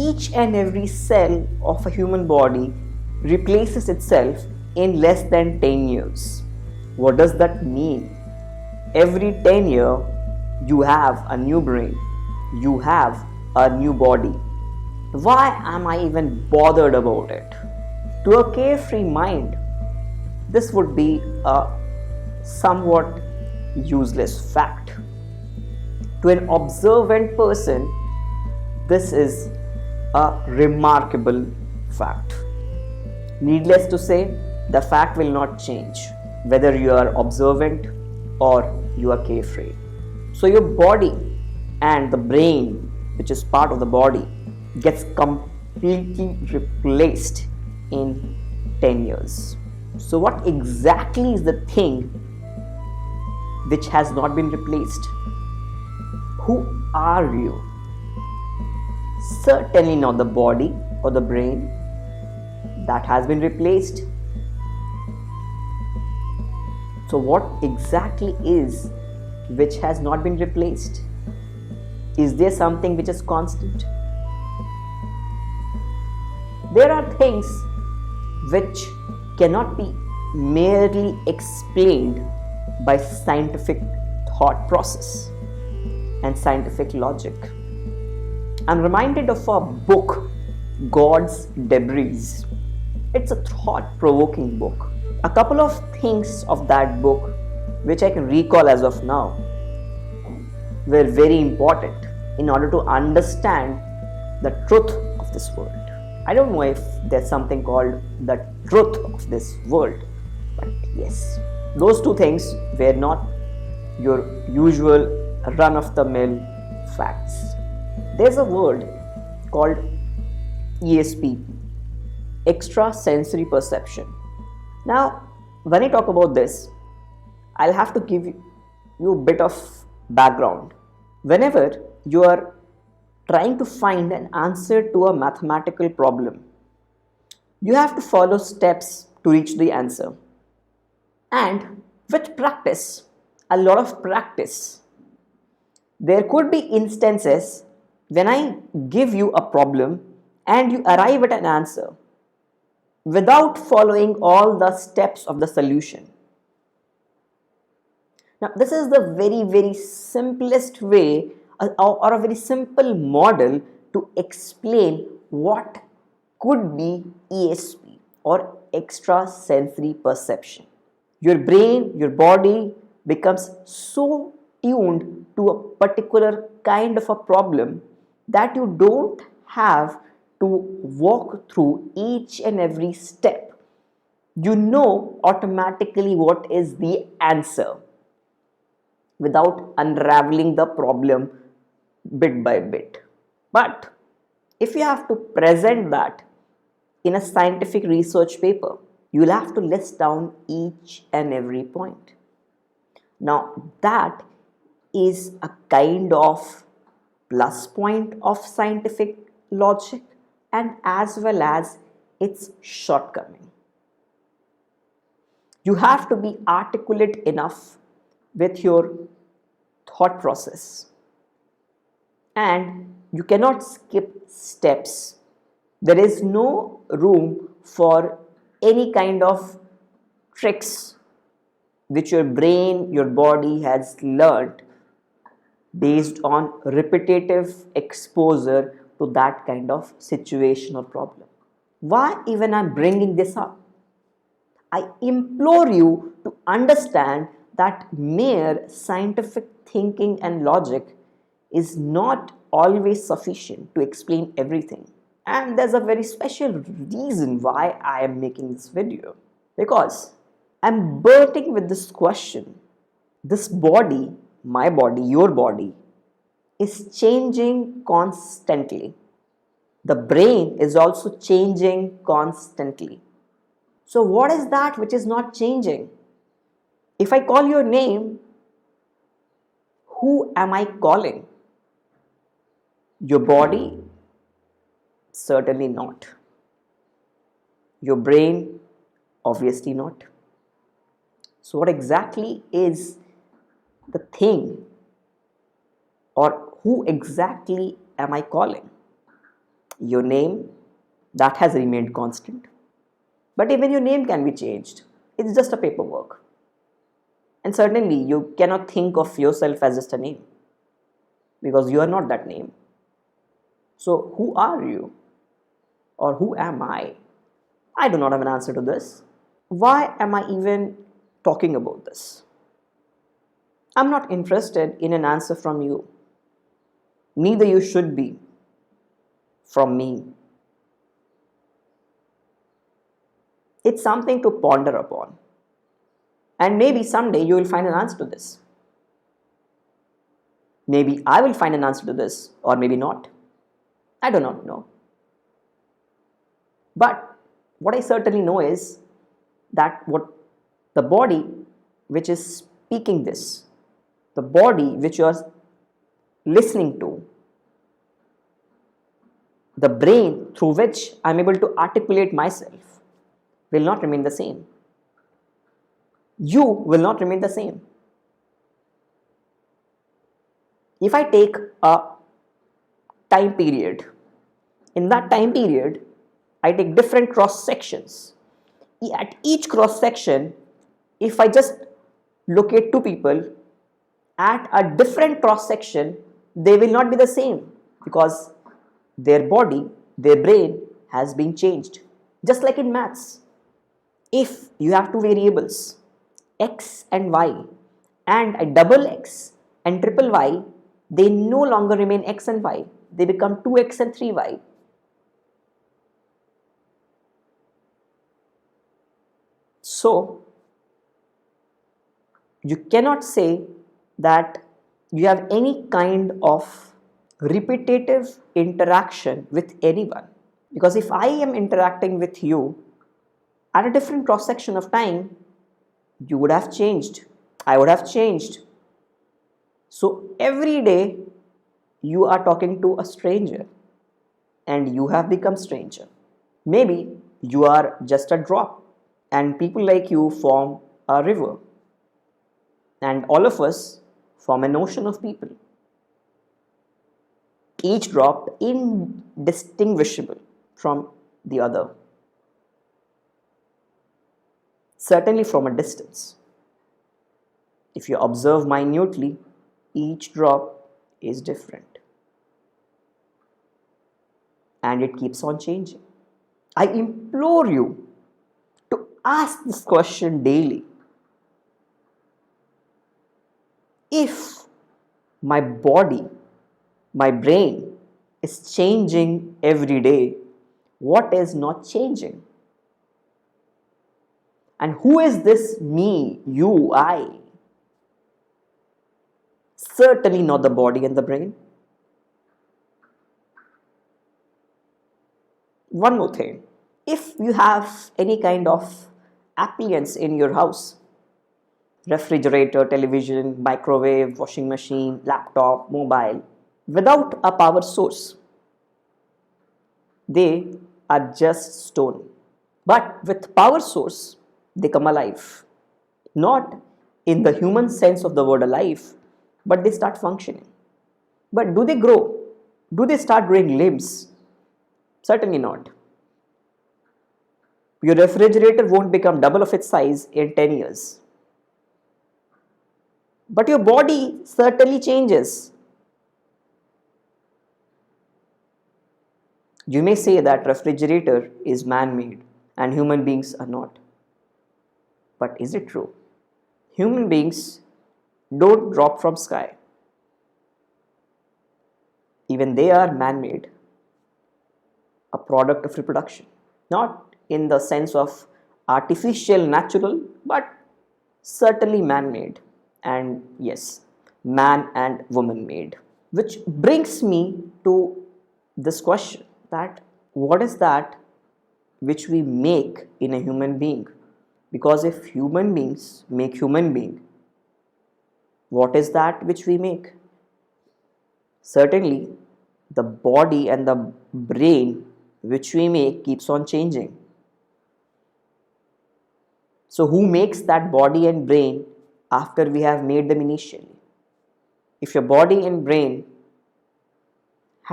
each and every cell of a human body replaces itself in less than 10 years. What does that mean? Every 10 years, you have a new brain, you have a new body. Why am I even bothered about it? To a carefree mind, this would be a somewhat useless fact. To an observant person, this is a remarkable fact. Needless to say, the fact will not change whether you are observant or you are carefree. So your body and the brain, which is part of the body, gets completely replaced in 10 years. So what exactly is the thing which has not been replaced? Who are you? Certainly not the body or the brain that has been replaced. So what exactly is which has not been replaced? Is there something which is constant? There are things which cannot be merely explained by scientific thought process and scientific logic. I'm reminded of a book, God's Debris. It's a thought-provoking book. A couple of things of that book, which I can recall as of now, were very important in order to understand the truth of this world. I don't know if there's something called the truth of this world, but yes, those two things were not your usual run-of-the-mill facts. There's a word called ESP, extrasensory perception. Now, when I talk about this, I'll have to give you a bit of background. Whenever you are trying to find an answer to a mathematical problem, you have to follow steps to reach the answer. And with practice, a lot of practice, there could be instances when I give you a problem and you arrive at an answer without following all the steps of the solution. Now, this is the very simplest way or a very simple model to explain what could be ESP or extrasensory perception. Your brain, your body becomes so tuned to a particular kind of a problem that you don't have to walk through each and every step. You know automatically what is the answer without unraveling the problem bit by bit. But if you have to present that in a scientific research paper, you'll have to list down each and every point. Now, that is a kind of plus point of scientific logic and as well as its shortcoming. You have to be articulate enough with your thought process, and you cannot skip steps. There is no room for any kind of tricks which your brain, your body has learned based on repetitive exposure to that kind of situation or problem. Why even I'm bringing this up? I implore you to understand that mere scientific thinking and logic is not always sufficient to explain everything. And there's a very special reason why I am making this video. Because I'm bursting with this question. This body, my body, your body, is changing constantly. The brain is also changing constantly. So what is that which is not changing? If I call your name, who am I calling? Your body? Certainly not. Your brain? Obviously not. So what exactly is the thing, or who exactly am I calling? Your name, that has remained constant. But even your name can be changed. It's just a paperwork. And certainly you cannot think of yourself as just a name because you are not that name. So who are you? Or who am I? I do not have an answer to this. Why am I even talking about this? I'm not interested in an answer from you. Neither you should be from me. It's something to ponder upon. And maybe someday you will find an answer to this. Maybe I will find an answer to this, or maybe not. I do not know. But what I certainly know is that what the body which is speaking this, the body which you are listening to, the brain through which I am able to articulate myself will not remain the same. You will not remain the same. If I take a time period, in that time period, I take different cross sections. At each cross section, if I just locate two people at a different cross section, they will not be the same because their body, their brain has been changed. Just like in maths, if you have two variables, x and y, and I double x and triple y, they no longer remain x and y, they become 2x and 3y. So, you cannot say that you have any kind of repetitive interaction with anyone, because if I am interacting with you at a different cross section of time, you would have changed, I would have changed. So every day you are talking to a stranger and you have become stranger. Maybe you are just a drop and people like you form a river, and all of us form an ocean of people, each drop indistinguishable from the other, certainly from a distance. If you observe minutely, each drop is different and it keeps on changing. I implore you to ask this question daily. If my body, my brain is changing every day, what is not changing? And who is this me, you, I? Certainly not the body and the brain. One more thing. If you have any kind of appliance in your house, refrigerator, television, microwave, washing machine, laptop, mobile, without a power source, they are just stone. But with power source, they come alive. Not in the human sense of the word alive, but they start functioning. But do they grow? Do they start growing limbs? Certainly not. Your refrigerator won't become double of its size in 10 years. But your body certainly changes. You may say that refrigerator is man-made and human beings are not. But is it true? Human beings don't drop from sky. Even they are man-made, a product of reproduction. Not in the sense of artificial, natural, but certainly man-made. And yes, man and woman made. Which brings me to this question, that what is that which we make in a human being? Because if human beings make human being, what is that which we make? Certainly, the body and the brain which we make keeps on changing. So who makes that body and brain after we have made them initially? If your body and brain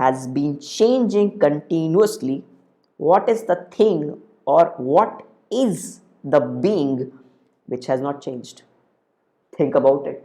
has been changing continuously, what is the thing or what is the being which has not changed? Think about it.